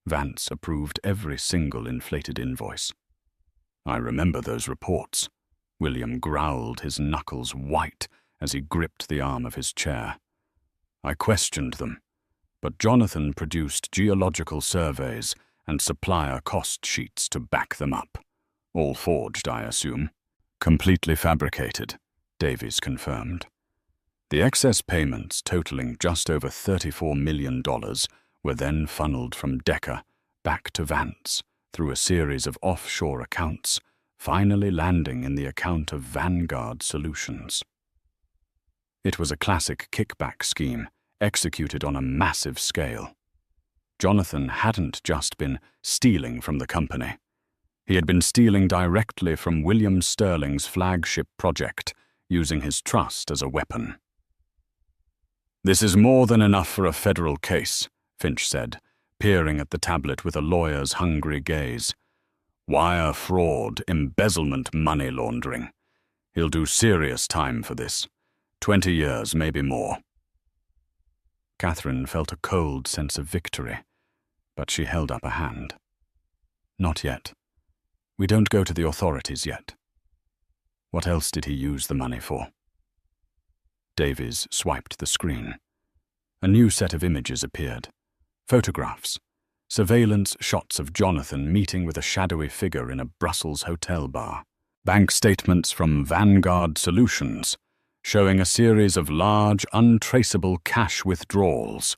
Vance approved every single inflated invoice. "I remember those reports." William growled, his knuckles white as he gripped the arm of his chair. "I questioned them, but Jonathan produced geological surveys and supplier cost sheets to back them up. All forged, I assume." "Completely fabricated," Davies confirmed. The excess payments, totaling just over $34 million, were then funneled from Decker back to Vance through a series of offshore accounts, finally landing in the account of Vanguard Solutions. It was a classic kickback scheme, executed on a massive scale. Jonathan hadn't just been stealing from the company. He had been stealing directly from William Sterling's flagship project, using his trust as a weapon. "This is more than enough for a federal case," Finch said, peering at the tablet with a lawyer's hungry gaze. "Wire fraud, embezzlement, money laundering. He'll do serious time for this. 20 years, maybe more." Catherine felt a cold sense of victory, but she held up a hand. "Not yet. We don't go to the authorities yet." "What else did he use the money for?" Davies swiped the screen. A new set of images appeared. Photographs. Surveillance shots of Jonathan meeting with a shadowy figure in a Brussels hotel bar. Bank statements from Vanguard Solutions, showing a series of large, untraceable cash withdrawals.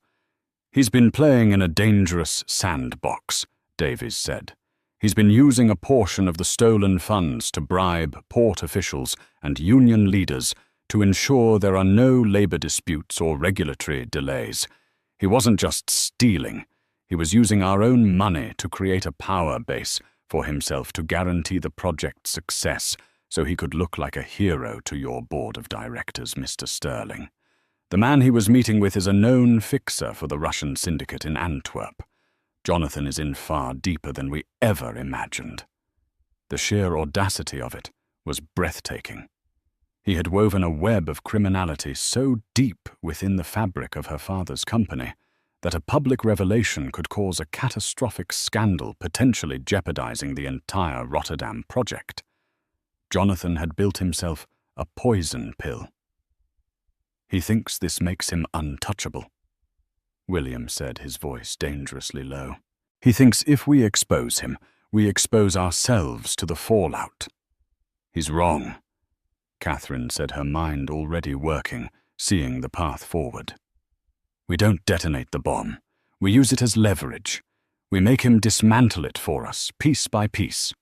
"He's been playing in a dangerous sandbox," Davies said. "He's been using a portion of the stolen funds to bribe port officials and union leaders to ensure there are no labor disputes or regulatory delays. He wasn't just stealing. He was using our own money to create a power base for himself to guarantee the project's success so he could look like a hero to your board of directors, Mr. Sterling. The man he was meeting with is a known fixer for the Russian syndicate in Antwerp. Jonathan is in far deeper than we ever imagined." The sheer audacity of it was breathtaking. He had woven a web of criminality so deep within the fabric of her father's company that a public revelation could cause a catastrophic scandal potentially jeopardizing the entire Rotterdam project. Jonathan had built himself a poison pill. "He thinks this makes him untouchable," William said, his voice dangerously low. "He thinks if we expose him, we expose ourselves to the fallout." "He's wrong," Catherine said, her mind already working, seeing the path forward. "We don't detonate the bomb. We use it as leverage. We make him dismantle it for us, piece by piece."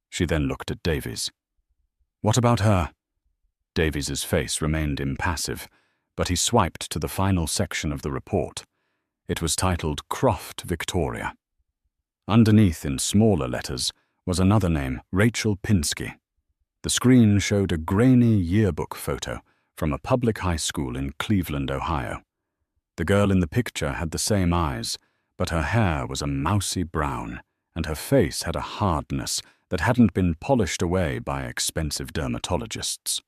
She then looked at Davies. "What about her?" Davies's face remained impassive, but he swiped to the final section of the report. It was titled Croft Victoria. Underneath, in smaller letters, was another name, Rachel Pinsky. The screen showed a grainy yearbook photo from a public high school in Cleveland, Ohio. The girl in the picture had the same eyes, but her hair was a mousy brown, and her face had a hardness that hadn't been polished away by expensive dermatologists.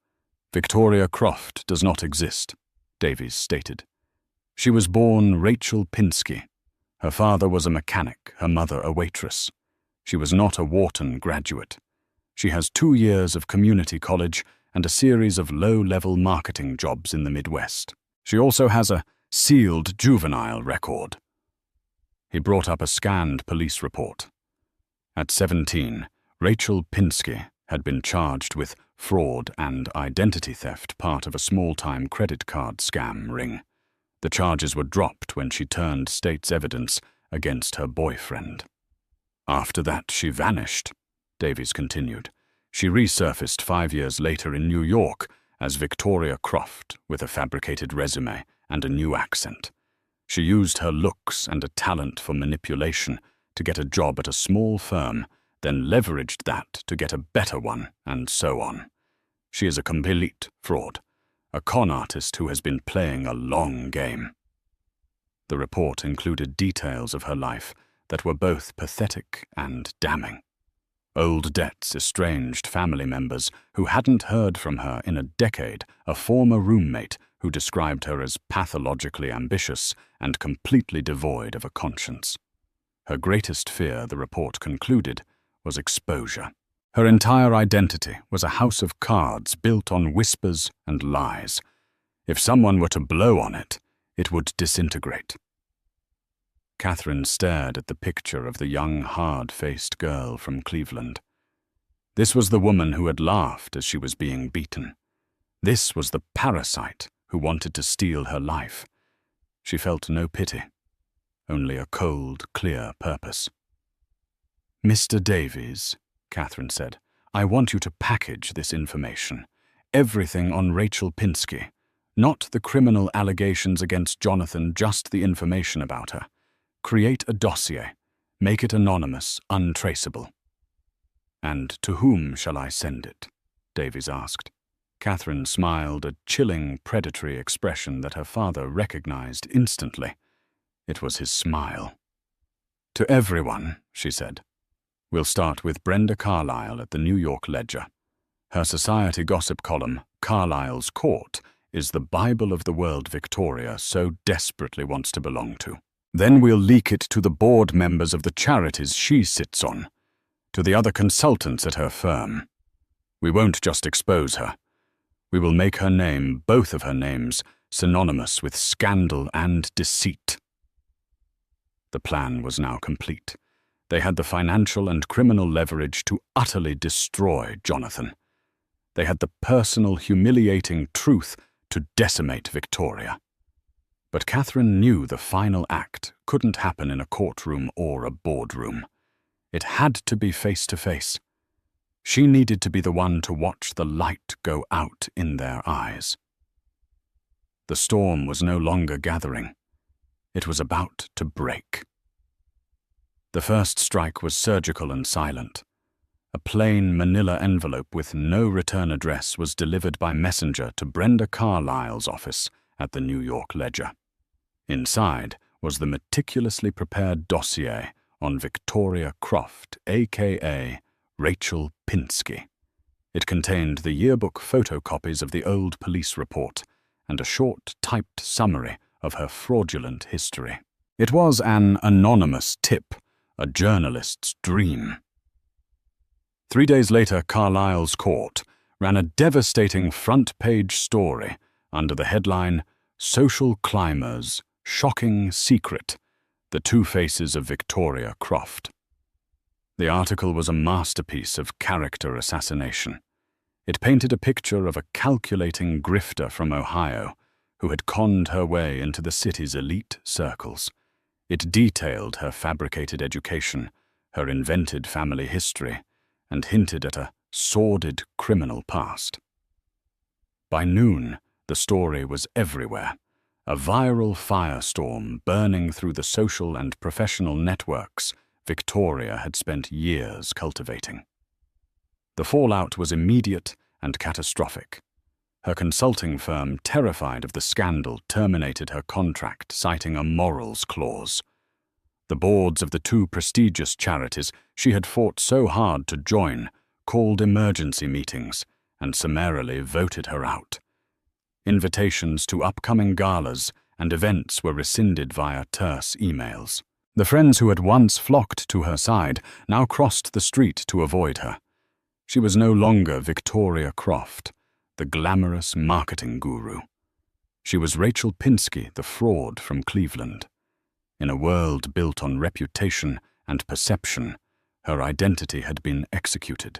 "Victoria Croft does not exist," Davies stated. "She was born Rachel Pinsky. Her father was a mechanic, her mother a waitress. She was not a Wharton graduate. She has 2 years of community college and a series of low-level marketing jobs in the Midwest. She also has a sealed juvenile record." He brought up a scanned police report. At 17, Rachel Pinsky had been charged with fraud and identity theft, part of a small-time credit card scam ring. The charges were dropped when she turned state's evidence against her boyfriend. "After that, she vanished," Davies continued. "She resurfaced 5 years later in New York as Victoria Croft with a fabricated resume and a new accent. She used her looks and a talent for manipulation to get a job at a small firm, then leveraged that to get a better one, and so on. She is a complete fraud, a con artist who has been playing a long game." The report included details of her life that were both pathetic and damning. Old debts, estranged family members who hadn't heard from her in a decade, a former roommate who described her as pathologically ambitious and completely devoid of a conscience. Her greatest fear, the report concluded, was exposure. Her entire identity was a house of cards built on whispers and lies. If someone were to blow on it, it would disintegrate. Catherine stared at the picture of the young, hard-faced girl from Cleveland. This was the woman who had laughed as she was being beaten. This was the parasite who wanted to steal her life. She felt no pity, only a cold, clear purpose. "Mr. Davies," Catherine said, "I want you to package this information. Everything on Rachel Pinsky. Not the criminal allegations against Jonathan, just the information about her. Create a dossier. Make it anonymous, untraceable." "And to whom shall I send it?" Davies asked. Catherine smiled, a chilling, predatory expression that her father recognized instantly. It was his smile. "To everyone," she said. "We'll start with Brenda Carlyle at the New York Ledger. Her society gossip column, Carlyle's Court, is the Bible of the world Victoria so desperately wants to belong to. Then we'll leak it to the board members of the charities she sits on, to the other consultants at her firm. We won't just expose her. We will make her name, both of her names, synonymous with scandal and deceit." The plan was now complete. They had the financial and criminal leverage to utterly destroy Jonathan. They had the personal, humiliating truth to decimate Victoria. But Catherine knew the final act couldn't happen in a courtroom or a boardroom. It had to be face-to-face. She needed to be the one to watch the light go out in their eyes. The storm was no longer gathering. It was about to break. The first strike was surgical and silent. A plain manila envelope with no return address was delivered by messenger to Brenda Carlyle's office at the New York Ledger. Inside was the meticulously prepared dossier on Victoria Croft, a.k.a. Rachel Pinsky. It contained the yearbook photocopies of the old police report and a short typed summary of her fraudulent history. It was an anonymous tip, a journalist's dream. 3 days later, Carlisle's court ran a devastating front-page story under the headline, "Social Climbers, Shocking Secret, the Two Faces of Victoria Croft." The article was a masterpiece of character assassination. It painted a picture of a calculating grifter from Ohio who had conned her way into the city's elite circles. It detailed her fabricated education, her invented family history, and hinted at a sordid criminal past. By noon, the story was everywhere, a viral firestorm burning through the social and professional networks Victoria had spent years cultivating. The fallout was immediate and catastrophic. Her consulting firm, terrified of the scandal, terminated her contract, citing a morals clause. The boards of the two prestigious charities she had fought so hard to join called emergency meetings and summarily voted her out. Invitations to upcoming galas and events were rescinded via terse emails. The friends who had once flocked to her side now crossed the street to avoid her. She was no longer Victoria Croft, the glamorous marketing guru. She was Rachel Pinsky, the fraud from Cleveland. In a world built on reputation and perception, her identity had been executed.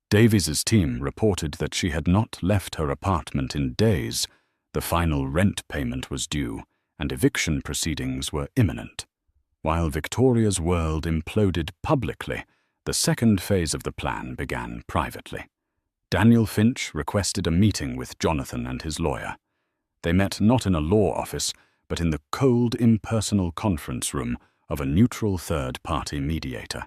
Davies's team reported that she had not left her apartment in days, the final rent payment was due, and eviction proceedings were imminent. While Victoria's world imploded publicly, the second phase of the plan began privately. Daniel Finch requested a meeting with Jonathan and his lawyer. They met not in a law office, but in the cold, impersonal conference room of a neutral third-party mediator.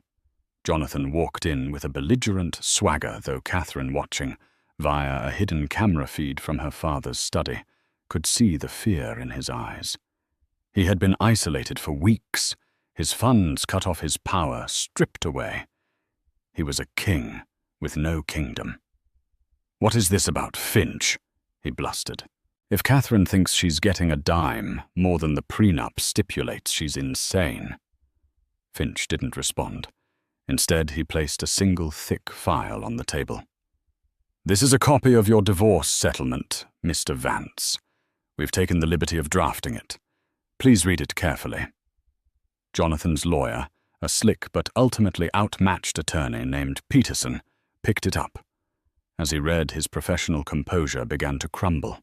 Jonathan walked in with a belligerent swagger, though Catherine, watching via a hidden camera feed from her father's study, could see the fear in his eyes. He had been isolated for weeks, his funds cut off, his power stripped away. He was a king with no kingdom. "What is this about Finch?" he blustered. "If Catherine thinks she's getting a dime more than the prenup stipulates, she's insane." Finch didn't respond. Instead, he placed a single thick file on the table. "This is a copy of your divorce settlement, Mr. Vance. We've taken the liberty of drafting it. Please read it carefully." Jonathan's lawyer, a slick but ultimately outmatched attorney named Peterson, picked it up. As he read, his professional composure began to crumble.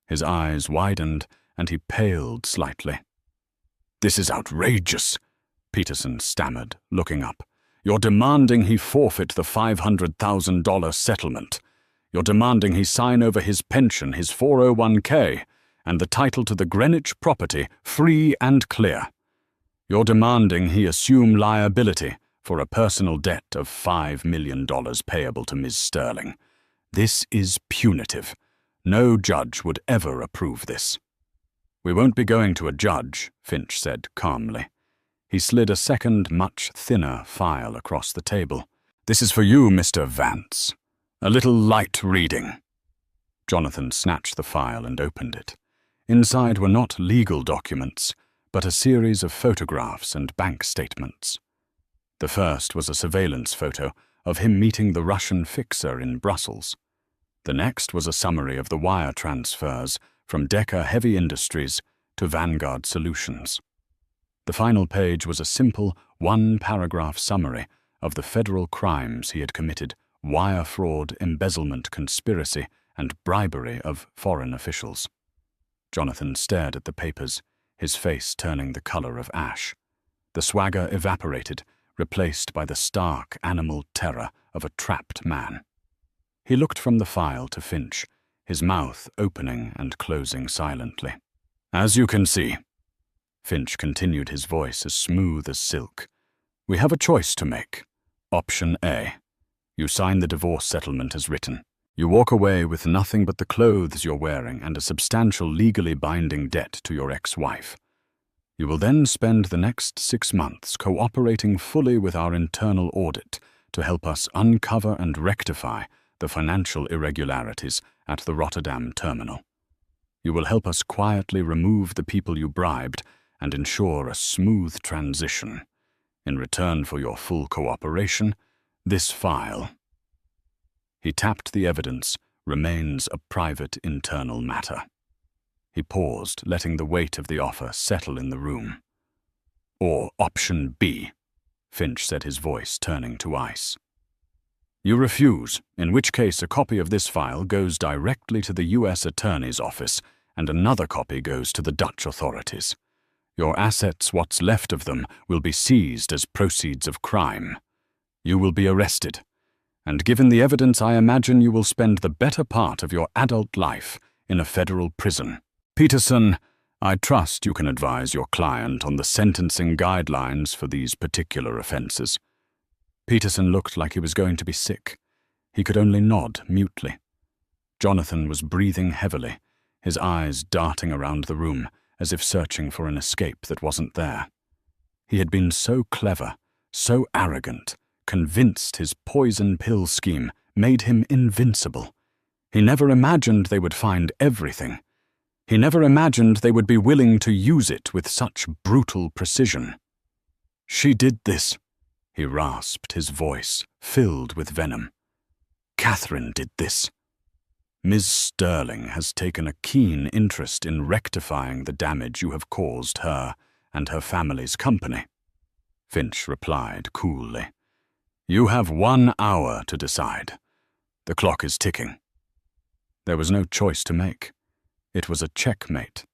His eyes widened, and he paled slightly. "This is outrageous," Peterson stammered, looking up. "You're demanding he forfeit the $500,000 settlement. You're demanding he sign over his pension, his 401k, and the title to the Greenwich property free and clear. You're demanding he assume liability for a personal debt of $5 million payable to Ms. Sterling. This is punitive. No judge would ever approve this." "We won't be going to a judge," Finch said calmly. He slid a second, much thinner file across the table. "This is for you, Mr. Vance. A little light reading." Jonathan snatched the file and opened it. Inside were not legal documents, but a series of photographs and bank statements. The first was a surveillance photo of him meeting the Russian fixer in Brussels. The next was a summary of the wire transfers from Decker Heavy Industries to Vanguard Solutions. The final page was a simple, one-paragraph summary of the federal crimes he had committed: wire fraud, embezzlement, conspiracy, and bribery of foreign officials. Jonathan stared at the papers, his face turning the color of ash. The swagger evaporated, replaced by the stark animal terror of a trapped man. He looked from the file to Finch, his mouth opening and closing silently. "As you can see," Finch continued, his voice as smooth as silk, "we have a choice to make. Option A. You sign the divorce settlement as written. You walk away with nothing but the clothes you're wearing and a substantial legally binding debt to your ex-wife. You will then spend the next 6 months cooperating fully with our internal audit to help us uncover and rectify the financial irregularities at the Rotterdam terminal. You will help us quietly remove the people you bribed and ensure a smooth transition. In return for your full cooperation, this file," he tapped the evidence, "remains a private internal matter." He paused, letting the weight of the offer settle in the room. "Or option B," Finch said, his voice turning to ice. "You refuse, in which case a copy of this file goes directly to the U.S. Attorney's Office and another copy goes to the Dutch authorities. Your assets, what's left of them, will be seized as proceeds of crime. You will be arrested, and given the evidence, I imagine you will spend the better part of your adult life in a federal prison. Peterson, I trust you can advise your client on the sentencing guidelines for these particular offenses." Peterson looked like he was going to be sick. He could only nod mutely. Jonathan was breathing heavily, his eyes darting around the room, as if searching for an escape that wasn't there. He had been so clever, so arrogant, convinced his poison pill scheme made him invincible. He never imagined they would find everything. He never imagined they would be willing to use it with such brutal precision. "She did this," he rasped, his voice filled with venom. "Catherine did this. Ms. Sterling has taken a keen interest in rectifying the damage you have caused her and her family's company," Finch replied coolly. "You have 1 hour to decide. The clock is ticking." There was no choice to make. It was a checkmate.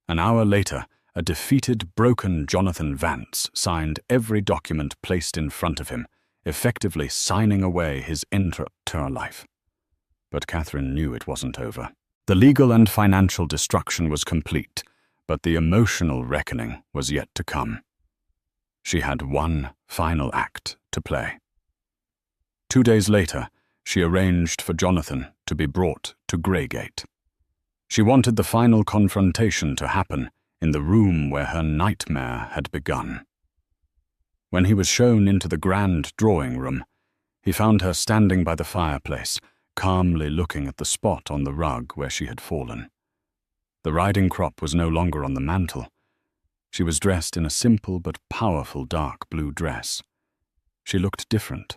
An hour later, a defeated, broken Jonathan Vance signed every document placed in front of him, effectively signing away his entire life. But Catherine knew it wasn't over. The legal and financial destruction was complete, but the emotional reckoning was yet to come. She had one final act to play. 2 days later, she arranged for Jonathan to be brought to Greygate. She wanted the final confrontation to happen in the room where her nightmare had begun. When he was shown into the grand drawing room, he found her standing by the fireplace, calmly looking at the spot on the rug where she had fallen. The riding crop was no longer on the mantel. She was dressed in a simple but powerful dark blue dress. She looked different.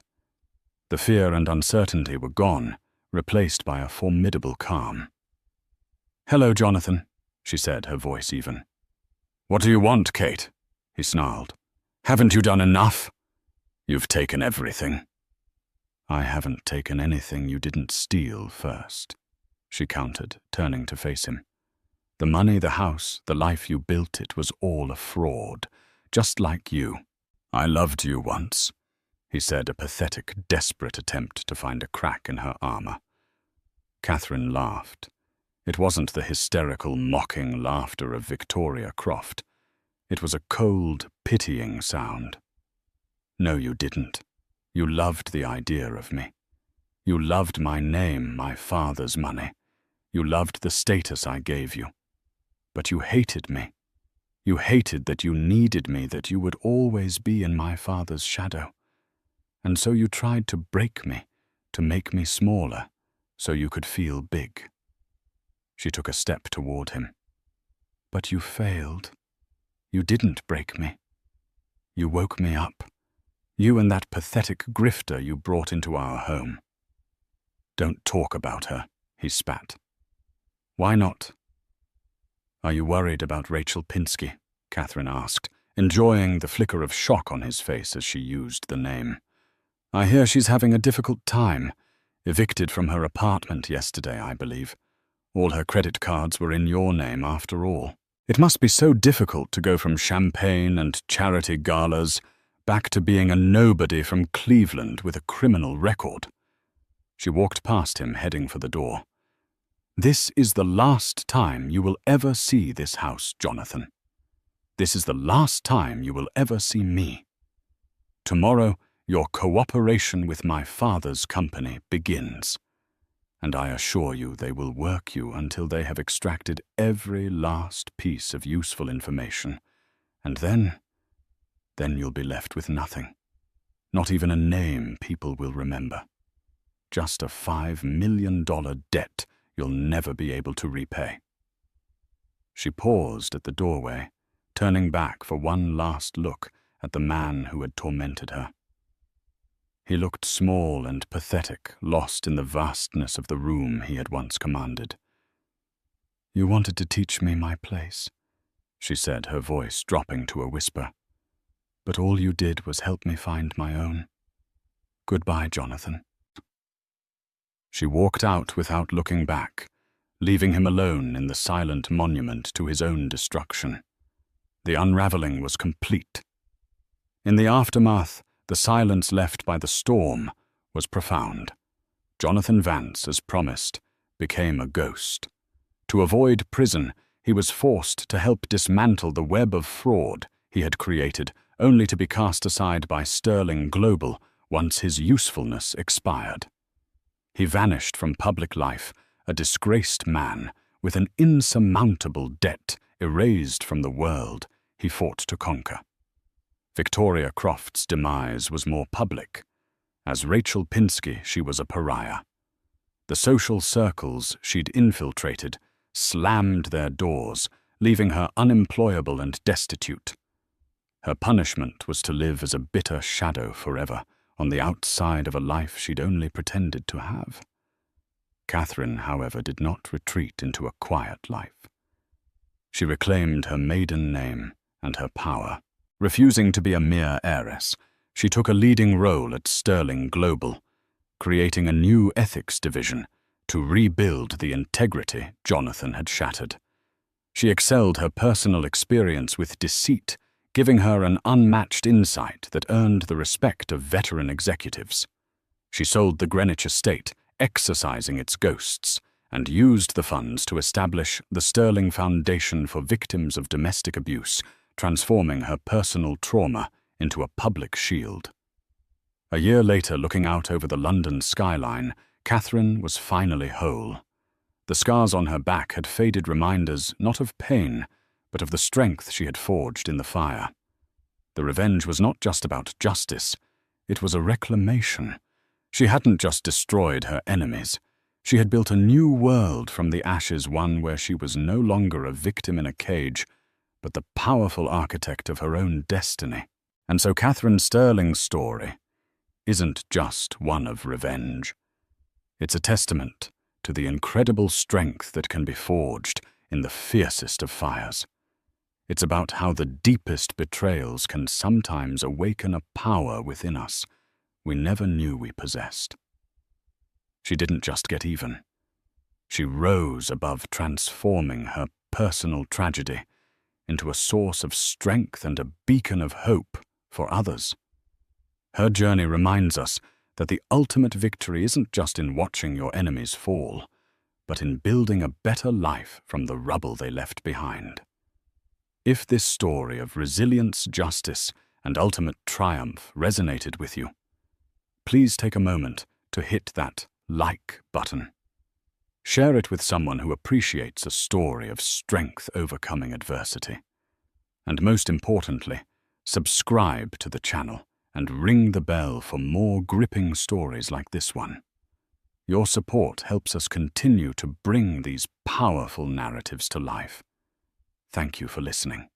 The fear and uncertainty were gone, replaced by a formidable calm. "Hello, Jonathan," she said, her voice even. "What do you want, Kate?" he snarled. "Haven't you done enough? You've taken everything." "I haven't taken anything you didn't steal first," she countered, turning to face him. "The money, the house, the life you built, it was all a fraud, just like you." "I loved you once," he said, a pathetic, desperate attempt to find a crack in her armor. Catherine laughed. It wasn't the hysterical, mocking laughter of Victoria Croft. It was a cold, pitying sound. "No, you didn't. You loved the idea of me. You loved my name, my father's money. You loved the status I gave you. But you hated me. You hated that you needed me, that you would always be in my father's shadow. And so you tried to break me, to make me smaller, so you could feel big." She took a step toward him. "But you failed. You didn't break me. You woke me up. You and that pathetic grifter you brought into our home." "Don't talk about her," he spat. "Why not?" "Are you worried about Rachel Pinsky?" Catherine asked, enjoying the flicker of shock on his face as she used the name. "I hear she's having a difficult time. Evicted from her apartment yesterday, I believe. All her credit cards were in your name after all. It must be so difficult to go from champagne and charity galas back to being a nobody from Cleveland with a criminal record." She walked past him, heading for the door. "This is the last time you will ever see this house, Jonathan. This is the last time you will ever see me. Tomorrow, your cooperation with my father's company begins. And I assure you they will work you until they have extracted every last piece of useful information. And then you'll be left with nothing. Not even a name people will remember. Just a $5 million debt you'll never be able to repay." She paused at the doorway, turning back for one last look at the man who had tormented her. He looked small and pathetic, lost in the vastness of the room he had once commanded. "You wanted to teach me my place," she said, her voice dropping to a whisper. "But all you did was help me find my own. Goodbye, Jonathan." She walked out without looking back, leaving him alone in the silent monument to his own destruction. The unraveling was complete. In the aftermath, the silence left by the storm was profound. Jonathan Vance, as promised, became a ghost. To avoid prison, he was forced to help dismantle the web of fraud he had created, only to be cast aside by Sterling Global once his usefulness expired. He vanished from public life, a disgraced man with an insurmountable debt erased from the world he fought to conquer. Victoria Croft's demise was more public. As Rachel Pinsky, she was a pariah. The social circles she'd infiltrated slammed their doors, leaving her unemployable and destitute. Her punishment was to live as a bitter shadow forever, on the outside of a life she'd only pretended to have. Catherine, however, did not retreat into a quiet life. She reclaimed her maiden name and her power. Refusing to be a mere heiress, she took a leading role at Sterling Global, creating a new ethics division to rebuild the integrity Jonathan had shattered. She excelled her personal experience with deceit, giving her an unmatched insight that earned the respect of veteran executives. She sold the Greenwich estate, exorcising its ghosts, and used the funds to establish the Sterling Foundation for Victims of Domestic Abuse, transforming her personal trauma into a public shield. A year later, looking out over the London skyline, Catherine was finally whole. The scars on her back had faded reminders not of pain, but of the strength she had forged in the fire. The revenge was not just about justice, it was a reclamation. She hadn't just destroyed her enemies. She had built a new world from the ashes, one where she was no longer a victim in a cage, but the powerful architect of her own destiny. And so Catherine Sterling's story isn't just one of revenge. It's a testament to the incredible strength that can be forged in the fiercest of fires. It's about how the deepest betrayals can sometimes awaken a power within us we never knew we possessed. She didn't just get even. She rose above transforming her personal tragedy into a source of strength and a beacon of hope for others. Her journey reminds us that the ultimate victory isn't just in watching your enemies fall, but in building a better life from the rubble they left behind. If this story of resilience, justice, and ultimate triumph resonated with you, please take a moment to hit that like button. Share it with someone who appreciates a story of strength overcoming adversity. And most importantly, subscribe to the channel and ring the bell for more gripping stories like this one. Your support helps us continue to bring these powerful narratives to life. Thank you for listening.